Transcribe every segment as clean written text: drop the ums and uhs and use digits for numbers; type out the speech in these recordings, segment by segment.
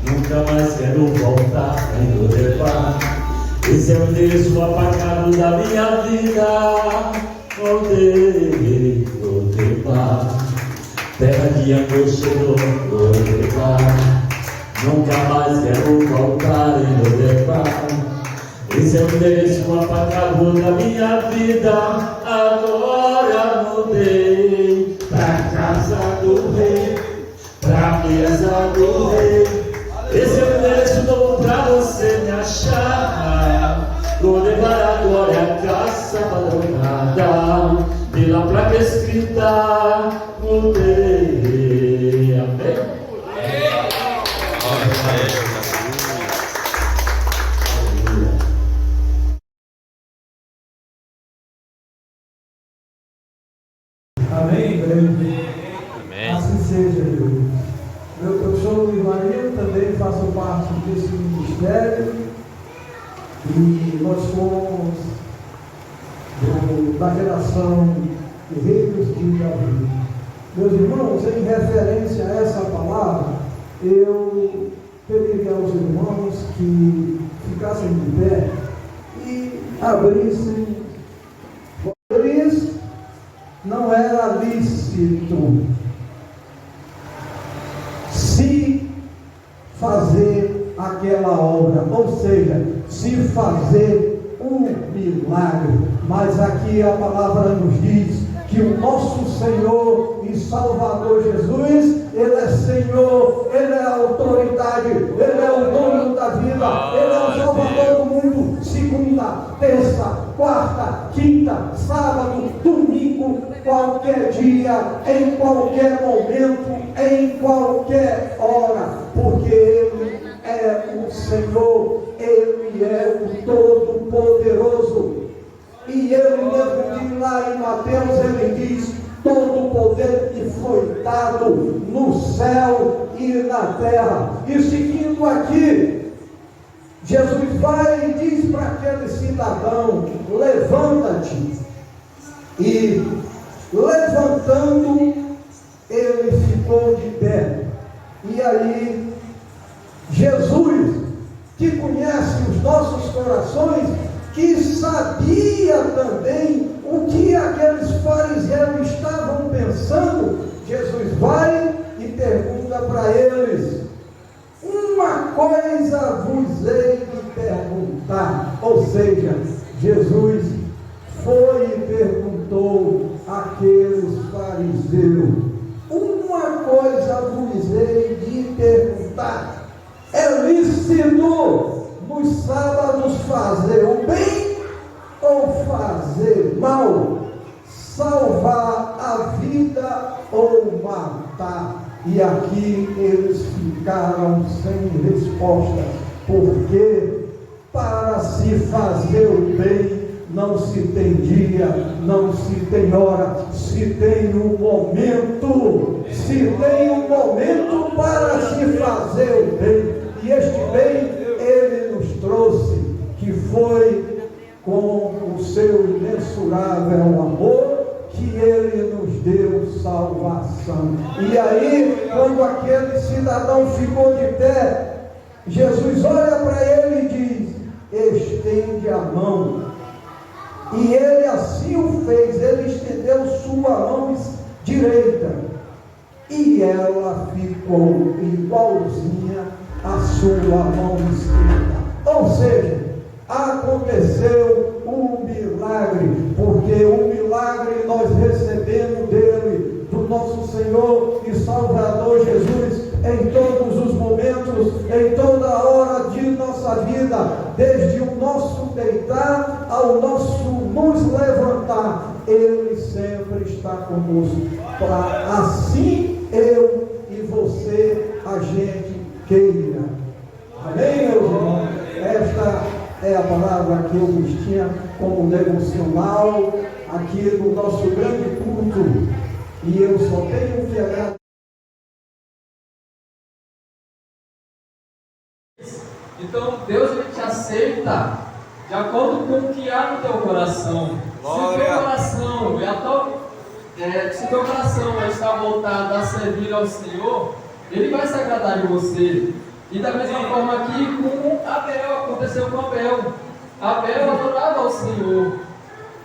Nunca mais quero voltar no levar. Esse é o endereço apagado da minha vida. Voltei, terra de angústia do levar. Nunca mais quero voltar no levar. Esse é o endereço apagado da minha vida. Agora mudei pra casa do rei, pra mesa do rei. Esse é o endereço novo pra você me achar. Vou levar a glória à casa padronada, pela placa escrita mudei. Amém? Amém, igreja? Amém. Assim seja, Deus. Eu sou o Ivanildo, também faço parte desse ministério. E nós somos da geração Guerreiros de Davi. Meus irmãos, em referência a essa palavra, eu pediria aos irmãos que ficassem de pé e abrissem. Não era lícito se fazer aquela obra, ou seja, se fazer um milagre, mas aqui a palavra nos diz que o nosso Senhor e Salvador Jesus, Ele é Senhor, Ele é a autoridade, Ele é o dono da vida, Ele é o Salvador do mundo. Segunda, terça, quarta, quinta, sábado, domingo, qualquer dia, em qualquer momento, em qualquer hora, porque Ele é o Senhor, Ele é o Todo-Poderoso. E Ele mesmo diz lá em Mateus, Ele diz: todo o poder que foi dado no céu e na terra. E seguindo aqui, Jesus vai e diz para aquele cidadão: levanta-te. E levantando, ele ficou ficou de pé. E aí, Jesus, que conhece os nossos corações, que sabia também o que aqueles fariseus estavam pensando, Jesus vai e pergunta para eles: uma coisa vos hei de perguntar. Ou seja, Jesus foi e perguntou àqueles fariseus: uma coisa vos hei de perguntar. É lícito nos sábados fazer o bem ou fazer mal? Salvar a vida ou matar? E aqui eles ficaram sem resposta, porque para se fazer o bem não se tem dia, não se tem hora, se tem um momento, para se fazer o bem. E este bem ele nos trouxe, que foi com o seu imensurável amor, que ele nos deu salvação. E aí, quando aquele cidadão ficou de pé, Jesus olha para ele e diz: estende a mão. E ele assim o fez, ele estendeu sua mão direita, e ela ficou igualzinha à sua mão esquerda. Ou seja, aconteceu um milagre, porque o milagre nós recebemos dele, do nosso Senhor e Salvador Jesus, em todos os momentos, em toda hora de nossa vida, desde o nosso deitar ao nosso nos levantar, ele sempre está conosco, para assim eu e você, a gente queira. Amém, meus irmãos? Esta é a palavra que eu vos tinha como devocional aqui no nosso grande culto, e eu só tenho que agradecer. Então Deus ele te aceita de acordo com o que há no teu coração. Se o teu coração está voltado a servir ao Senhor, Ele vai se agradar de você. E da mesma forma aqui com Abel, aconteceu com Abel. Abel adorava ao Senhor.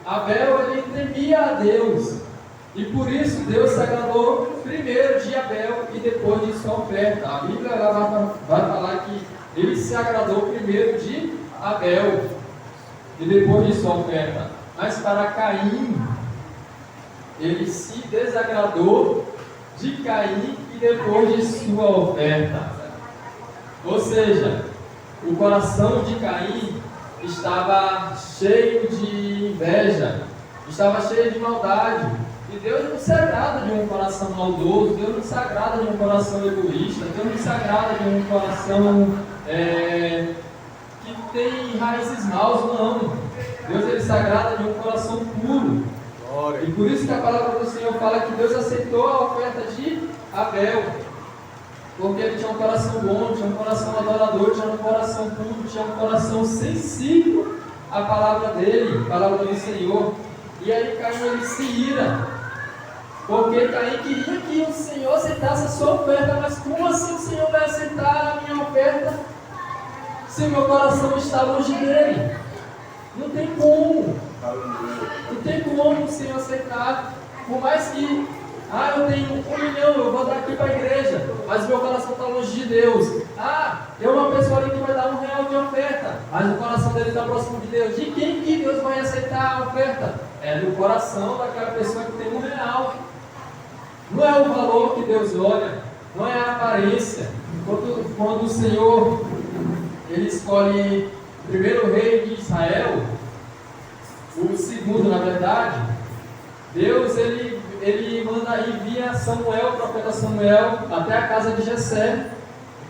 Abel ele temia a Deus. E por isso Deus se agradou primeiro de Abel e depois de sua oferta. A Bíblia vai falar que ele se agradou primeiro de Abel e depois de sua oferta. Mas para Caim, ele se desagradou de Caim e depois de sua oferta. Ou seja, o coração de Caim estava cheio de inveja, estava cheio de maldade. E Deus não se agrada de um coração maldoso, Deus não se agrada de um coração egoísta, Deus não se agrada de um coração que tem raízes maus, não. Deus ele se agrada de um coração puro. E por isso que a palavra do Senhor fala que Deus aceitou a oferta de Abel, porque ele tinha um coração bom, tinha um coração adorador, tinha um coração puro, tinha um coração sensível à palavra dele, à palavra do Senhor. E aí Caim ele se ira, porque Caim queria que o Senhor aceitasse a sua oferta. Mas como assim o Senhor vai aceitar a minha oferta se o meu coração está longe dele? Não tem como. Não tem como o Senhor aceitar. Por mais que eu tenho 1 milhão, eu vou dar aqui para a igreja, mas meu coração está longe de Deus. Eu uma pessoa ali que vai dar R$1 de oferta, mas o coração dele está próximo de Deus. De quem que Deus vai aceitar a oferta? É do coração daquela pessoa que tem R$1. Não é o valor que Deus olha, não é a aparência. Quando o Senhor ele escolhe o primeiro rei de Israel, o segundo na verdade, Deus ele manda envia Samuel, o profeta Samuel, até a casa de Jessé,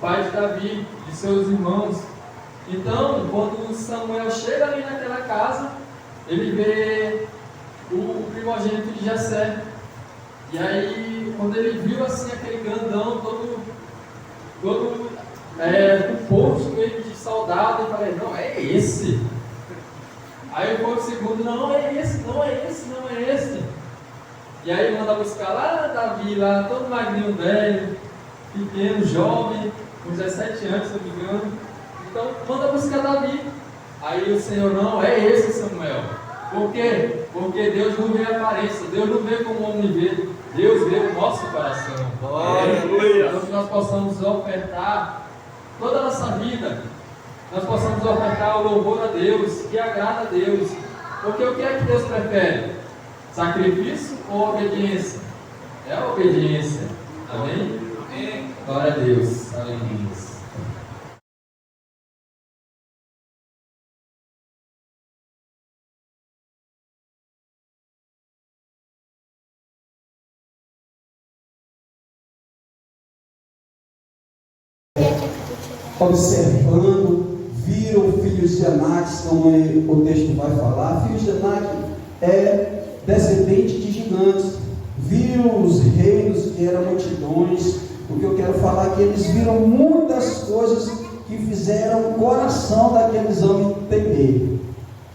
pai de Davi, de seus irmãos. Então, quando Samuel chega ali naquela casa, ele vê o primogênito de Jessé. E aí, quando ele viu assim aquele grandão, todo com posto de soldado, ele falou: não, é esse. Aí foi o segundo: não é esse, não é esse, não é esse. E aí manda buscar lá Davi, lá todo magrinho, velho, pequeno, jovem, com 17 anos, se eu não me engano. Então manda buscar Davi. Aí o Senhor, não, é esse Samuel. Por quê? Porque Deus não vê a aparência, Deus não vê como o homem vê, Deus vê o nosso coração. Então que nós possamos ofertar toda a nossa vida, nós possamos ofertar o louvor a Deus, que agrada a Deus. Porque o que é que Deus prefere? Sacrifício ou obediência? É a obediência. Amém? Glória a Deus. Aleluia. Observando, viram filhos de Anak, como o texto vai falar. Filhos de Anak é descendente de gigantes. Viram os reinos que eram multidões. O que eu quero falar é que eles viram muitas coisas que fizeram o coração daqueles homens temer.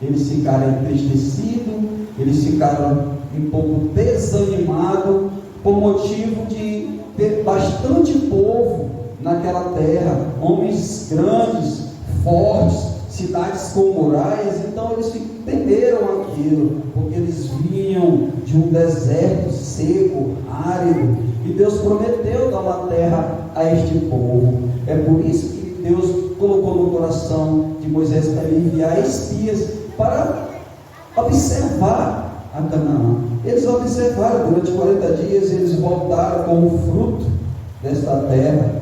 Eles ficaram entristecidos, eles ficaram um pouco desanimados, por motivo de ter bastante povo naquela terra, homens grandes, fortes, cidades com muralhas. Então eles temeram aquilo, porque eles vinham de um deserto seco, árido, e Deus prometeu dar uma terra a este povo. É por isso que Deus colocou no coração de Moisés para enviar espias para observar a Canaã. Eles observaram durante 40 dias, eles voltaram com o fruto desta terra,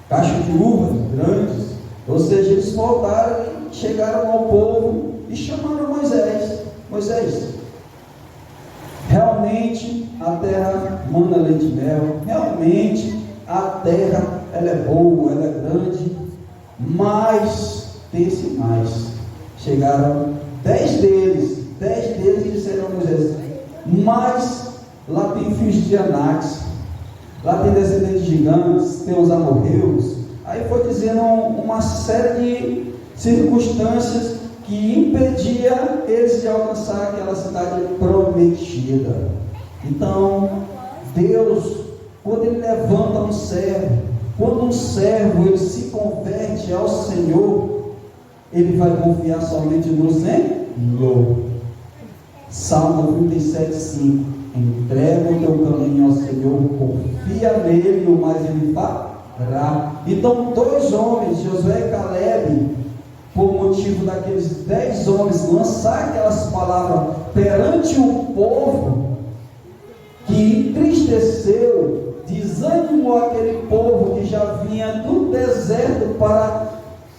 cachos de uvas grandes. Ou seja, eles voltaram e chegaram ao povo e chamaram Moisés. Moisés, realmente a terra manda leite e mel, realmente a terra ela é boa, ela é grande, mas tem sinais. Chegaram 10 deles e disseram a Moisés, mas lá tem filhos de Anaques, lá tem descendentes de gigantes, tem os amorreus. Aí foi dizendo uma série de circunstâncias que impedia eles de alcançar aquela cidade prometida. Então, Deus, quando Ele levanta um servo, quando um servo ele se converte ao Senhor, ele vai confiar somente no Senhor. Salmo 37:5. Entrega o teu caminho ao Senhor, confia nele, o mais ele fará. Então, 2 homens, Josué e Caleb, por motivo daqueles 10 homens lançar aquelas palavras perante o povo, que entristeceu, desanimou aquele povo que já vinha do deserto para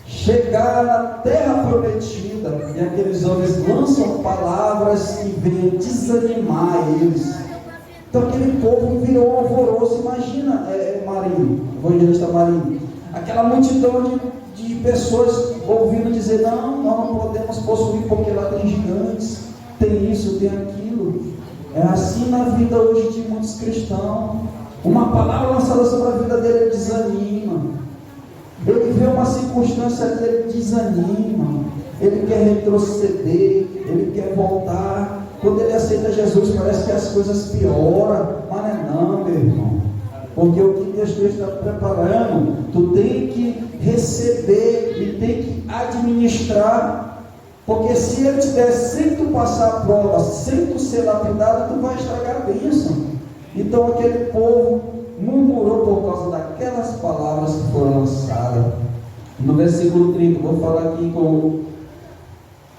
chegar na terra prometida, e aqueles homens lançam palavras que vêm desanimar eles. Então aquele povo virou um alvoroço. Imagina, Marinho, evangelista Marinho, aquela multidão de pessoas ouvindo dizer, não, nós não podemos possuir porque lá tem gigantes, tem isso, tem aquilo. É assim na vida hoje de muitos cristãos. Uma palavra lançada sobre a vida dele desanima. Ele vê uma circunstância que ele desanima, ele quer retroceder, ele quer voltar. Quando ele aceita Jesus, parece que as coisas pioram, mas não, meu irmão, porque o que Deus está preparando, tu tem que receber e tem que administrar, porque se ele te der sem tu passar a prova, sem tu ser lapidado, tu vai estragar a bênção. Então aquele povo murmurou por causa daquelas palavras que foram lançadas. No versículo 30, vou falar aqui com.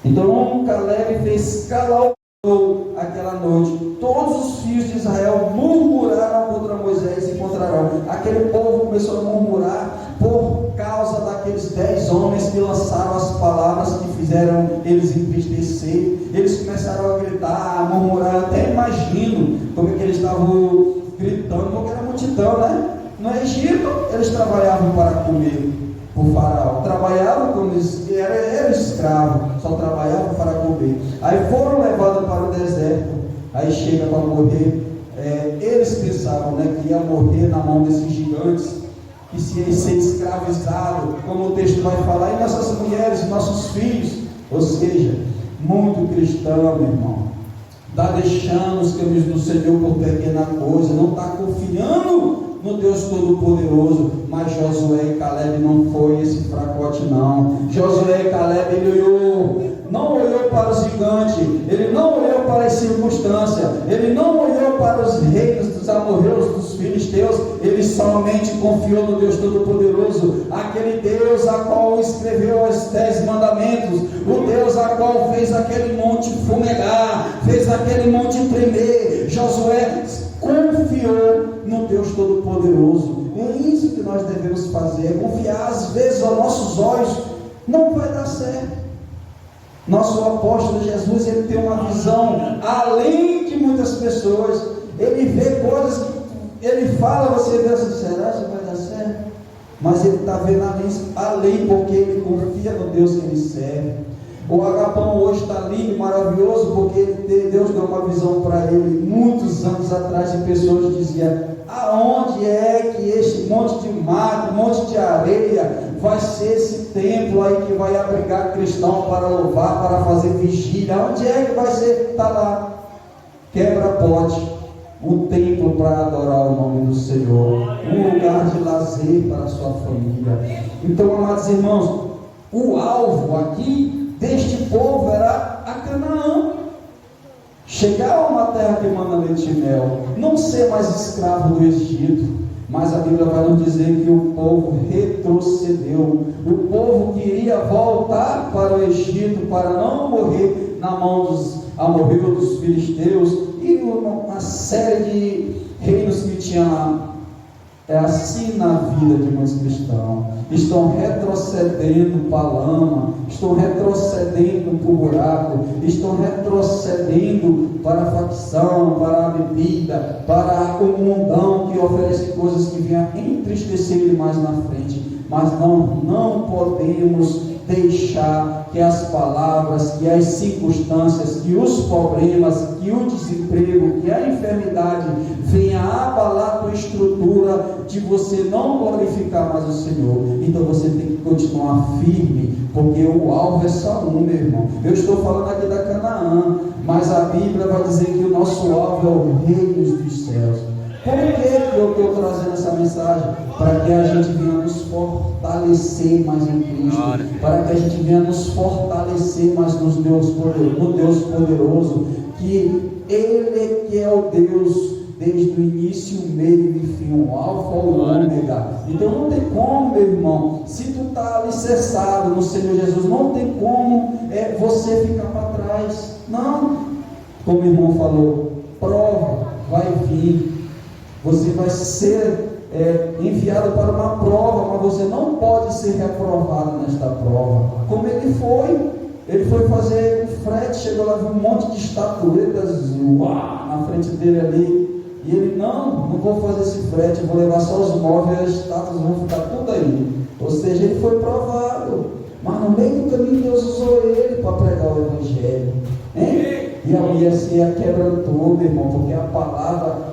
Então Caleb fez calar o povo aquela noite. Todos os filhos de Israel murmuraram contra Moisés e contra Arão. Aquele povo começou a murmurar por causa daqueles 10 homens que lançaram as palavras que fizeram eles entristecer. Eles começaram a gritar, a murmurar. Até imagino como é que eles estavam gritando, porque era multidão, né? No Egito, eles trabalhavam para comer por Faraó, trabalhavam como eles eram escravos, só trabalhavam para comer. Aí foram levados para o deserto, aí chega para morrer. Eles pensavam, né, que ia morrer na mão desses gigantes, que se ia ser escravizado, como o texto vai falar, e nossas mulheres, nossos filhos. Ou seja, muito cristão, meu irmão, está deixando os caminhos do Senhor por pequena coisa, não está confiando no Deus Todo-Poderoso. Mas Josué e Caleb não foi esse fracote não. Josué e Caleb, ele não olhou para o gigante, ele não olhou para as circunstâncias, ele não olhou para os reis dos amorreus, dos filisteus, ele somente confiou no Deus Todo-Poderoso, aquele Deus a qual escreveu os 10 mandamentos, o Deus a qual fez aquele monte fumegar, fez aquele monte tremer. Josué confiou no Deus Todo-Poderoso. É isso que nós devemos fazer, é confiar. Às vezes aos nossos olhos não vai dar certo. Nosso apóstolo Jesus, ele tem uma visão além de muitas pessoas. Ele vê coisas que ele fala, você vê assim, será que vai dar certo? Mas ele está vendo além, porque ele confia no Deus que ele serve. O Agapão hoje está lindo, maravilhoso, porque Deus deu uma visão para ele muitos anos atrás, de pessoas que diziam: aonde é que este monte de mato, monte de areia, vai ser esse templo aí que vai abrigar cristão para louvar, para fazer vigília? Onde é que vai ser? Está lá, quebra-pote, um templo para adorar o nome do Senhor, um lugar de lazer para a sua família. Então, amados irmãos, o alvo aqui deste povo era a Canaã, chegar a uma terra que manda leite e mel, não ser mais escravo do Egito. Mas a Bíblia vai nos dizer que o povo retrocedeu, o povo queria voltar para o Egito, para não morrer na mão dos amorreus, dos filisteus e uma série de reinos que tinha lá. É assim na vida de muitos cristãos. Estão retrocedendo para a lama, estão retrocedendo para o buraco, estão retrocedendo para a facção, para a bebida, para o mundão que oferece coisas que venham entristecer ele mais na frente. Mas não podemos deixar que as palavras, que as circunstâncias, que os problemas, que o desemprego, que a enfermidade venha abalar a tua estrutura de você não glorificar mais o Senhor. Então você tem que continuar firme, porque o alvo é só um, meu irmão. Eu estou falando aqui da Canaã, mas a Bíblia vai dizer que o nosso alvo é o reino dos céus. Por que eu estou trazendo essa mensagem? Para que a gente venha nos fortalecer mais em Cristo, para que a gente venha nos fortalecer mais no Deus poderoso, que Ele que é o Deus desde o início, o meio e o fim, o alfa ou o ômega. Então não tem como, meu irmão, se tu está alicerçado no Senhor Jesus, não tem como você ficar para trás. Não, como o irmão falou, prova vai vir. Você vai ser enviado para uma prova, mas você não pode ser reprovado nesta prova. Como ele foi fazer um frete, chegou lá, viu um monte de estatuetas na frente dele ali, e ele, não vou fazer esse frete, vou levar só os móveis, as estátuas vão ficar tudo aí. Ou seja, ele foi provado, mas no meio do caminho Deus usou ele para pregar o Evangelho, hein? E a mulher se quebrantou, meu irmão, porque a palavra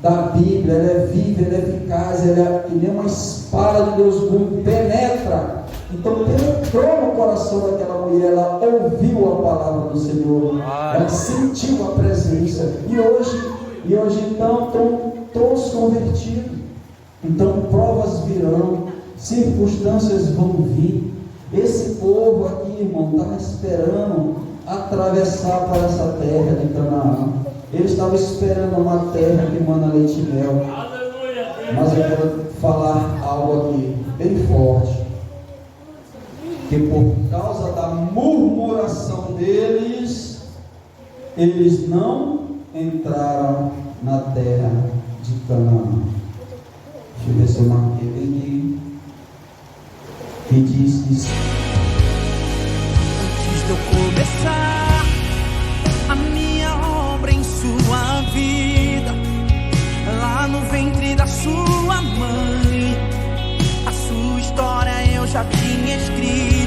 da Bíblia, ela é viva, ela é eficaz, ela é que nem uma espada de Deus penetra. Então penetrou no coração daquela mulher, ela ouviu a palavra do Senhor, ela sentiu a presença, e hoje então estão todos convertidos. Então provas virão, circunstâncias vão vir. Esse povo aqui, irmão, estava esperando atravessar para essa terra de Canaã. Ele estava esperando uma terra que manda leite e mel. Mas eu quero falar algo aqui bem forte, que por causa da murmuração deles, eles não entraram na terra de Canaã. Deixa eu ver se eu marquei bem aqui. Que diz isso. Antes de eu começar a minha obra em sua vida, lá no ventre da sua mãe, a sua história eu já tinha escrito.